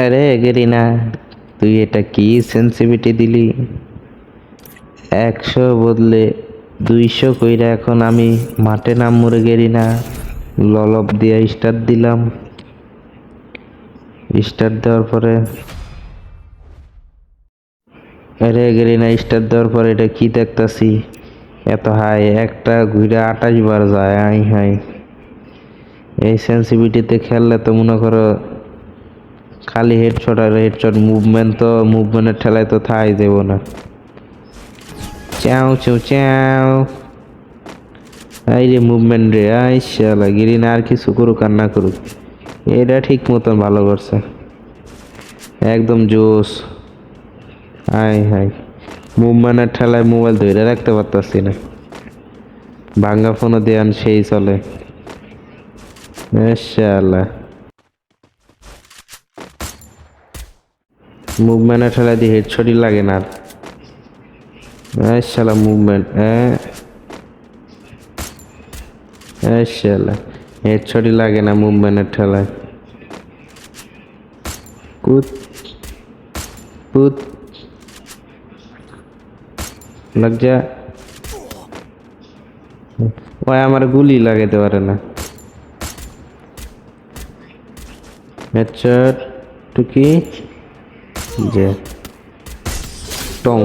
আরে গেরিনা, তুই এটা কি সেন্সিটিভিটি দিলি? 100 বদলে 200 কইরা এখন আমি মাঠে নামমুরে গেরিনা। ললপ দিয়া স্টার্ট দিলাম। স্টার্ট দেওয়ার পরে আরে গেরিনা, স্টার্ট দেওয়ার পরে এটা কি দেখতাছি? এত হাই একটা ঘুরে 28 বার যায়। আই হাই, এই সেন্সিটিভিটিতে খেললে তো মনে করো খালি হেডশট আর হেডশট, মুভমেন্টের ঠেলায় তো থাই দেব না। চ্যাও চ্যাও চ্যাও। এই রে মুভমেন্ট রে, আই শালা গিরিনা আর কিছু করুক আর না করুক, এটা ঠিক মতন ভালো করছে, একদম জোস। আই হাই, মুভমেন্টের ঠেলায় মোবাইল ধরে রাখতে পারতাছি না। ভাঙ্গা ফোনও দেয়ান সেই চলে। শালা মুভমেন্টের ঠেলায় দিয়ে হেডশটই লাগে না আর। শালা মুভমেন্ট শালা হেডশটই লাগে না মুভমেন্টের ঠেলায়। কুত কুত লাগ যা। ওই আমার গুলি লাগাইতে পারে না। হেডশট টুকি যে টং।